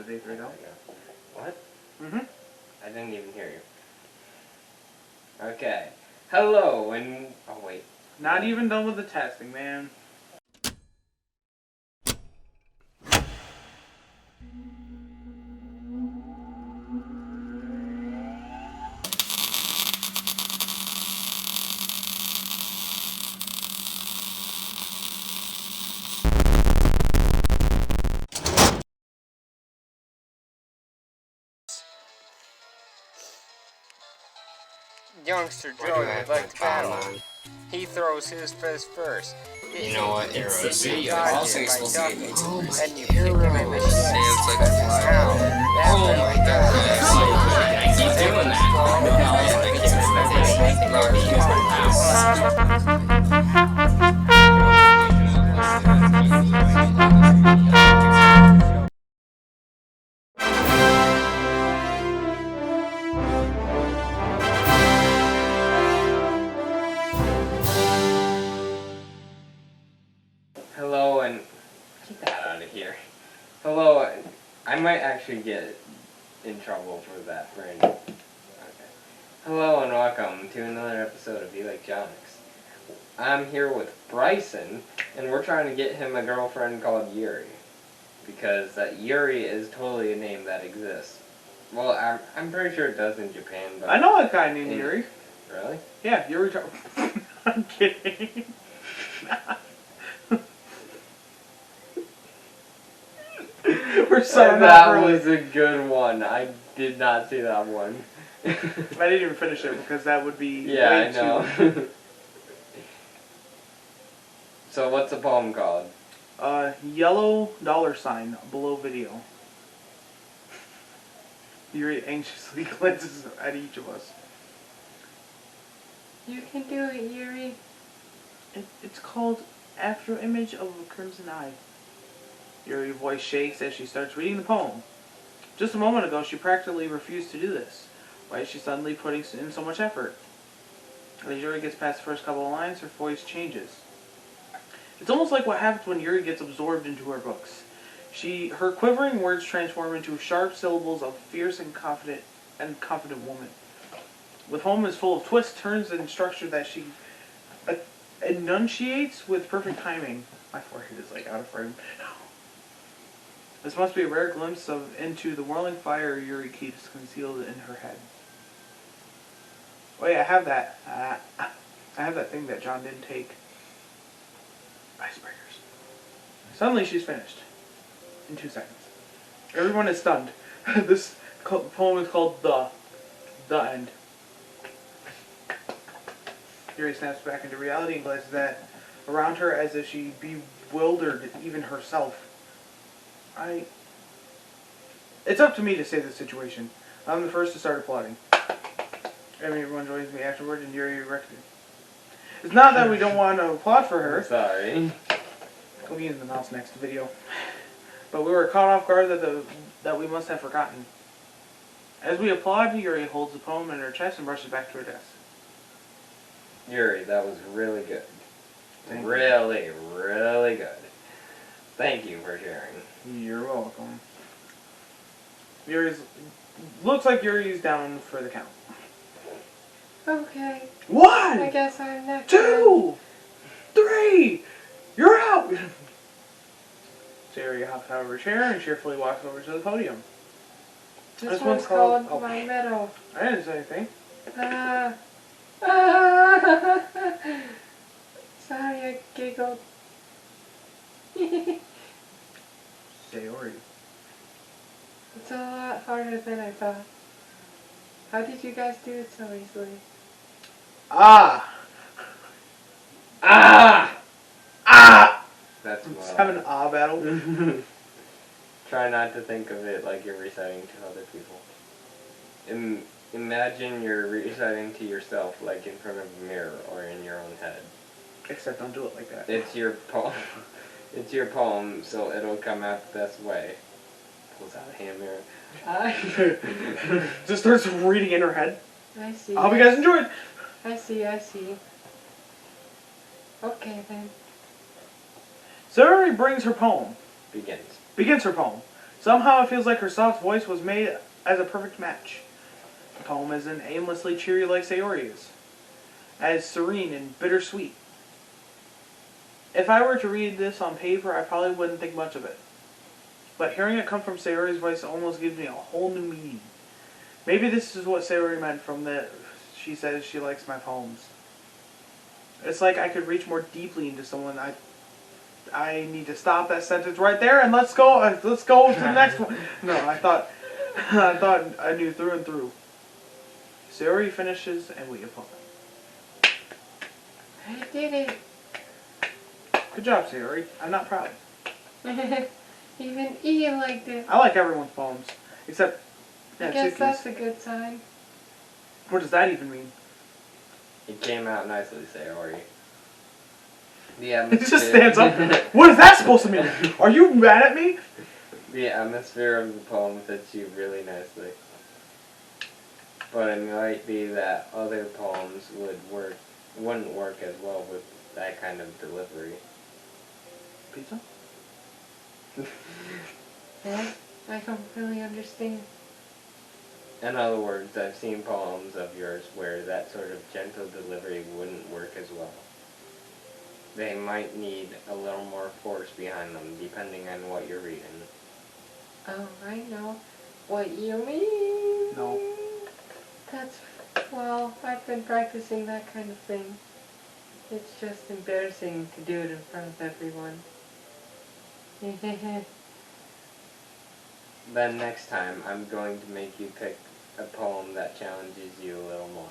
today, Fredo. What? Mm-hmm. I didn't even hear you. Okay. Hello, and... Oh, wait. Not even done with the testing, man. Youngster Joey would like to battle. He throws his fist first. You know what? It's Arrows. you I dodge was it by supposed to get ducking, oh my and you kick him in the arrows. shin. It's like a fly. Ow! That Oh my really god. hurt. I keep doing that. Hello, and... Get that out of here. Hello, I might actually get in trouble for that, Brandon. Okay. Hello, and welcome to another episode of Elecjonics. I'm here with Bryson, and we're trying to get him a girlfriend called Yuri. Because Yuri is totally a name that exists. Well, I'm pretty sure it does in Japan, but... I know a guy named Yuri. Really? Yeah, Yuri. I'm kidding. We're so that was a good one. I did not see that one. I didn't even finish it because that would be Yeah, way I know. So what's the poem called? Yellow $sign below video. Yuri anxiously glances at each of us. You can do it, Yuri. It's called After Image of a Crimson Eye. Yuri's voice shakes as she starts reading the poem. Just a moment ago, she practically refused to do this. Why is she suddenly putting in so much effort? As Yuri gets past the first couple of lines, her voice changes. It's almost like what happens when Yuri gets absorbed into her books. Her quivering words transform into sharp syllables of fierce and confident woman. The poem is full of twists, turns, and structure that she enunciates with perfect timing. My forehead is like out of frame. This must be a rare glimpse into the whirling fire Yuri keeps concealed in her head. Oh yeah, I have that. I have that thing that John didn't take. Icebreakers. Suddenly she's finished. In 2 seconds. Everyone is stunned. This poem is called The End. Yuri snaps back into reality and glances around her as if she bewildered even herself. It's up to me to save the situation. I'm the first to start applauding. Everyone joins me afterward, and Yuri erected. It's not that we don't want to applaud for her. I'm sorry. We'll be using the mouse next video. But we were caught off guard that we must have forgotten. As we applaud, Yuri holds the poem in her chest and rushes back to her desk. Yuri, that was really good. Thank really, really good. Thank you for sharing. You're welcome. Looks like Yuri's down for the count. Okay. 1! I guess I'm next. 2! 3! You're out! So Yuri hops out of her chair and cheerfully walks over to the podium. This one's called My Medal. I didn't say anything. Sorry, I giggled. Sayori. It's a lot harder than I thought. How did you guys do it so easily? Ah! That's Let's have an battle. Try not to think of it like you're reciting to other people. Imagine you're reciting to yourself, like in front of a mirror or in your own head. Except don't do it like that. It's your poem. It's your poem, so it'll come out the best way. Pulls out a hand mirror. Just starts reading in her head. I see. I hope you guys enjoyed. I see. Okay then. Sayori brings her poem. Begins. Begins her poem. Somehow it feels like her soft voice was made as a perfect match. The poem isn't aimlessly cheery like Sayori is, as serene and bittersweet. If I were to read this on paper, I probably wouldn't think much of it. But hearing it come from Sayori's voice almost gives me a whole new meaning. Maybe this is what Sayori meant from the she says she likes my poems. It's like I could reach more deeply into someone. I need to stop that sentence right there and let's go to the next one. No, I thought I knew through and through. Sayori finishes and we applaud. I did it. Good job, Sayori. I'm not proud. Even Ian liked it. I like everyone's poems, except I guess Natsuki's. that's a good sign. What does that even mean? It came out nicely, Sayori. The He atmosphere. just stands up. What is that supposed to mean? Are you mad at me? The atmosphere of the poem fits you really nicely. But it might be that other poems wouldn't work as well with that kind of delivery. Pizza? Yeah, I don't really understand. In other words, I've seen poems of yours where that sort of gentle delivery wouldn't work as well. They might need a little more force behind them, depending on what you're reading. Oh, I know what you mean. No. Well, I've been practicing that kind of thing. It's just embarrassing to do it in front of everyone. Then next time, I'm going to make you pick a poem that challenges you a little more.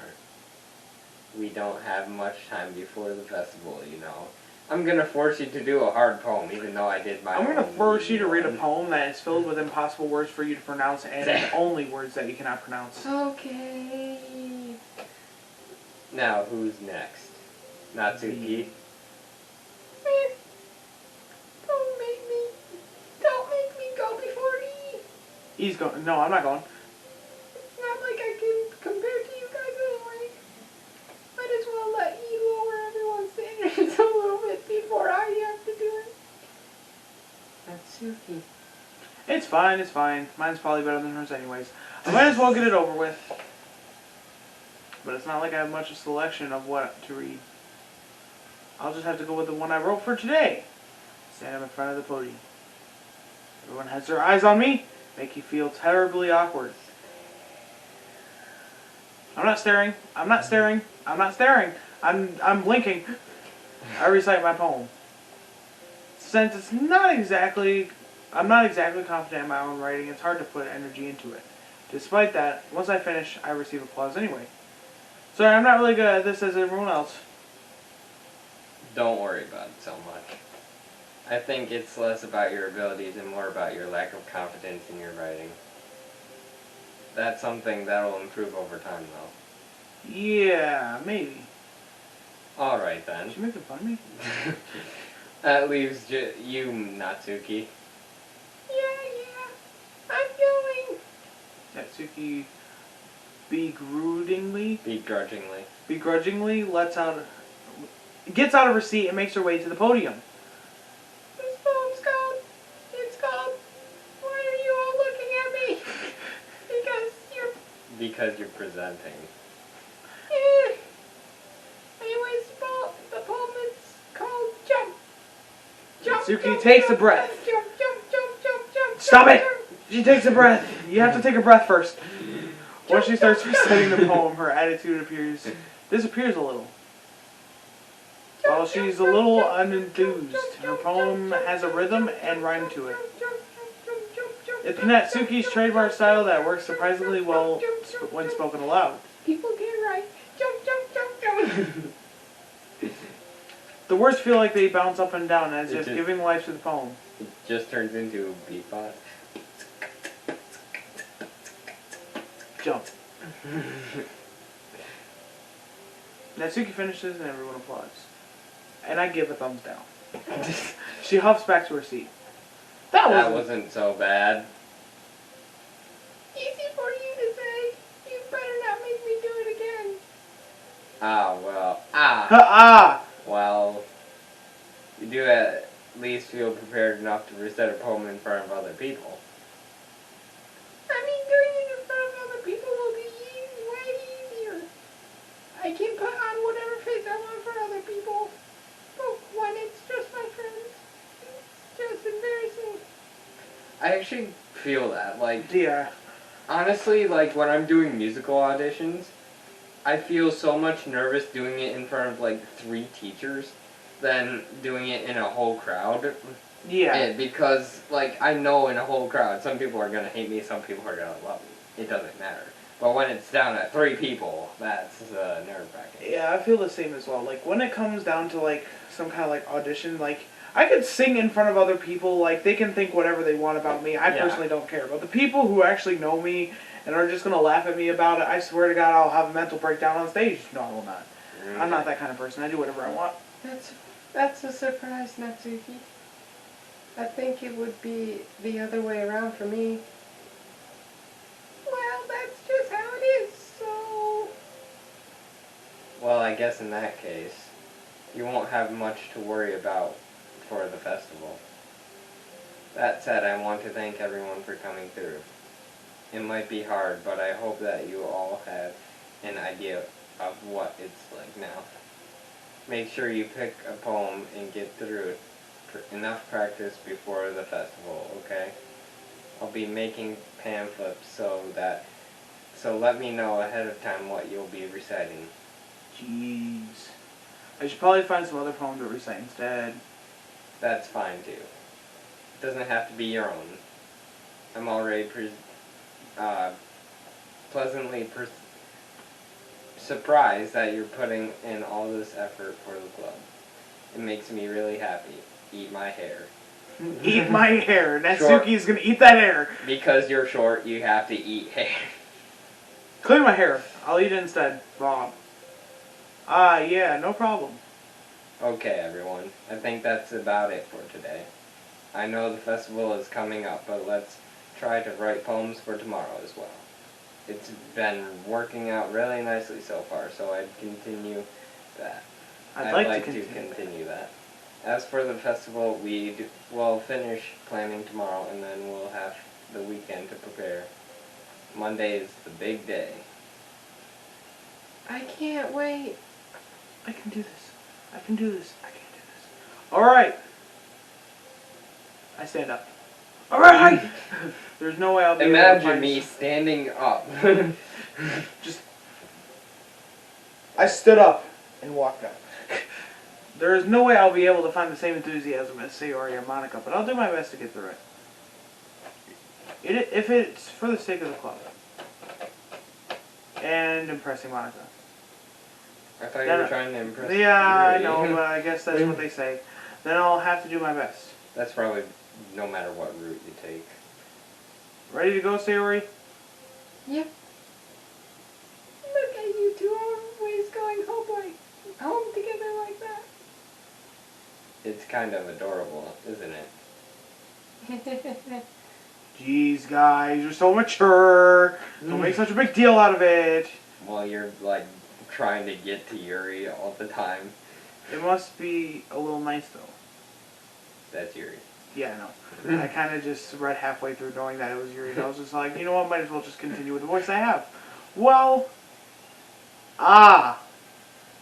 We don't have much time before the festival, you know. I'm gonna force you to do a hard poem, even though I did my I'm gonna own force you to read a one. poem that is filled with impossible words for you to pronounce and only words that you cannot pronounce. Okay. Now, who's next? Natsuki? Don't make me go before E. He's going. No, I'm not going. It's not like I can compare to you guys anyway. Might as well let you lower everyone's standards a little bit before I have to do it. Natsuki. It's fine, it's fine. Mine's probably better than hers anyways. I might as well get it over with. But it's not like I have much of a selection of what to read. I'll just have to go with the one I wrote for today. Stand up in front of the podium. Everyone has their eyes on me. Make you feel terribly awkward. I'm not staring. I'm not staring. I'm not staring. I'm blinking. I recite my poem. Since it's not exactly... I'm not exactly confident in my own writing, it's hard to put energy into it. Despite that, once I finish, I receive applause anyway. Sorry, I'm not really good at this as everyone else. Don't worry about it so much. I think it's less about your abilities and more about your lack of confidence in your writing. That's something that'll improve over time, though. Yeah, maybe. Alright then. Is she making fun of me? That leaves you, Natsuki. Yeah. I'm going. Natsuki begrudgingly gets out of her seat and makes her way to the podium. This poem's called. It's called. Why are you all looking at me? Because you're presenting. Anyways, the poem is called Jump. Natsuki takes a breath. Jump. Stop it! She takes a breath. You have to take a breath first. Once she starts reciting the poem, her attitude disappears a little. While she's a little unenthused, her poem has a rhythm and rhyme to it. It's Natsuki's trademark style that works surprisingly well when spoken aloud. People get it right. Jump. The words feel like they bounce up and down as It if just- giving life to the poem. It just turns into a beatbox. Jump. Natsuki finishes and everyone applauds. And I give a thumbs down. She huffs back to her seat. That wasn't so bad. Easy for you to say. You better not make me do it again. Well, you do at least feel prepared enough to recite a poem in front of other people. actually feel that. Like, Yeah. honestly, like, when I'm doing musical auditions, I feel so much nervous doing it in front of, like, 3 teachers than doing it in a whole crowd. Yeah. Because, like, I know in a whole crowd, some people are gonna hate me, some people are gonna love me. It doesn't matter. But when it's down to 3 people, that's nerve-wracking. Yeah, I feel the same as well. Like, when it comes down to, like, some kind of, like, audition, like, I could sing in front of other people, like, they can think whatever they want about me. I Yeah. personally don't care. But the people who actually know me and are just going to laugh at me about it, I swear to God, I'll have a mental breakdown on stage. No, I will not. I'm not that kind of person. I do whatever I want. That's a surprise, Natsuki. I think it would be the other way around for me. Well, that's just how it is, so... Well, I guess in that case, you won't have much to worry about for the festival. That said, I want to thank everyone for coming through. It might be hard, but I hope that you all have an idea of what it's like now. Make sure you pick a poem and get through it. Enough practice before the festival, okay? I'll be making pamphlets so let me know ahead of time what you'll be reciting. Jeez. I should probably find some other poem to recite instead. That's fine too. It doesn't have to be your own. I'm already pleasantly surprised that you're putting in all this effort for the club. It makes me really happy. Eat my hair. Eat my hair. Natsuki's gonna eat that hair. Because you're short, you have to eat hair. Clean my hair. I'll eat it instead. Bob. Yeah, no problem. Okay, everyone. I think that's about it for today. I know the festival is coming up, but let's try to write poems for tomorrow as well. It's been working out really nicely so far, so I'd continue that. I'd like to continue that. As for the festival, we'll finish planning tomorrow, and then we'll have the weekend to prepare. Monday is the big day. I can't wait. I can do this. I can do this. I can do this. Alright. I stand up. Alright! There's no way I'll be able to Imagine find me standing up. I stood up and walked out. There is no way I'll be able to find the same enthusiasm as Sayori or Monica, but I'll do my best to get through it. If it's for the sake of the club. And impressing Monica. I thought you were trying to impress me. Yeah, I know, but I guess that's what they say. Then I'll have to do my best. That's probably no matter what route you take. Ready to go, Sayori? Yep. Look at you two always going home together like that. It's kind of adorable, isn't it? Jeez, guys, you're so mature. Don't make such a big deal out of it. While you're, like, trying to get to Yuri all the time. It must be a little nice, though. That's Yuri. Yeah, I know. I kind of just read halfway through knowing that it was Yuri. I was just like, you know what, might as well just continue with the voice I have. Well, how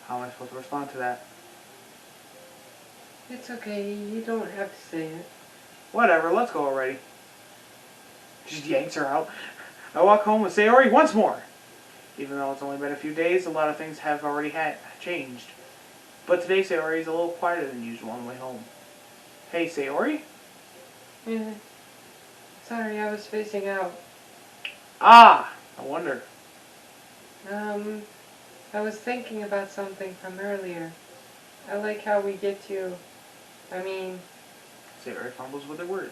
am I supposed to respond to that? It's okay, you don't have to say it. Whatever, let's go already. Just yanks her out. I walk home with Sayori once more. Even though it's only been a few days, a lot of things have already changed. But today Sayori is a little quieter than usual on the way home. Hey, Sayori? Yeah. Sorry, I was spacing out. I wonder. I was thinking about something from earlier. I like how we get to... Sayori fumbles with her words.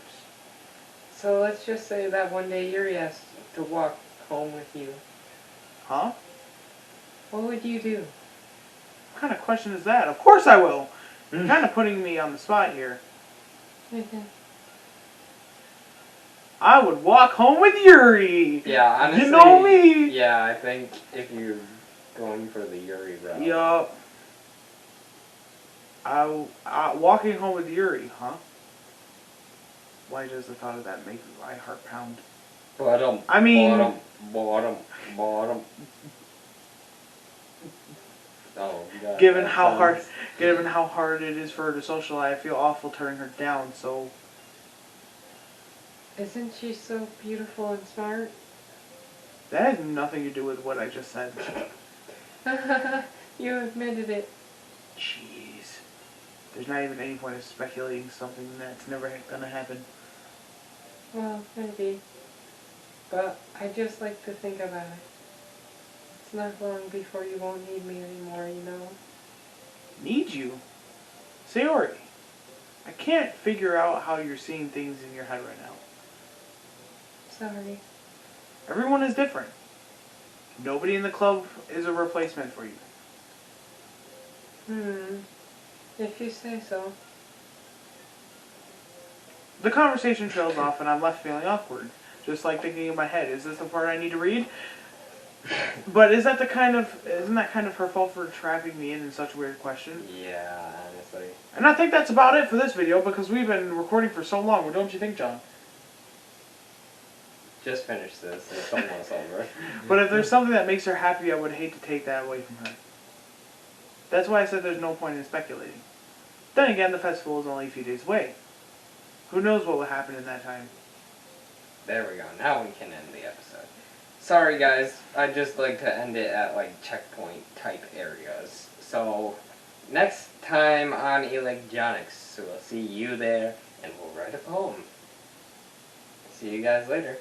So let's just say that one day Yuri has to walk home with you. Huh? What would you do? What kind of question is that? Of course I will! You're kind of putting me on the spot here. I would walk home with Yuri! Yeah, honestly... You know me! Yeah, I think if you're going for the Yuri route... Yup. Walking home with Yuri, huh? Why does the thought of that make my heart pound? Bottom. Oh, God. Given how hard it is for her to socialize, I feel awful turning her down, so... Isn't she so beautiful and smart? That has nothing to do with what I just said. You admitted it. Jeez. There's not even any point of speculating something that's never gonna happen. Well, maybe. But I just like to think about it. It's not long before you won't need me anymore, you know? Need you? Sayori, I can't figure out how you're seeing things in your head right now. Sorry. Everyone is different. Nobody in the club is a replacement for you. If you say so. The conversation trails off and I'm left feeling awkward. Just like thinking in my head, is this the part I need to read? But isn't that kind of her fault for trapping me in such a weird question? Yeah, honestly. And I think that's about it for this video because we've been recording for so long. Don't you think, John? Just finish this. It's almost over. But if there's something that makes her happy, I would hate to take that away from her. That's why I said there's no point in speculating. Then again, the festival is only a few days away. Who knows what will happen in that time? There we go. Now we can end the episode. Sorry guys, I'd just like to end it at like checkpoint type areas. So next time on Elecjonics, so we'll see you there and we'll write a poem. See you guys later.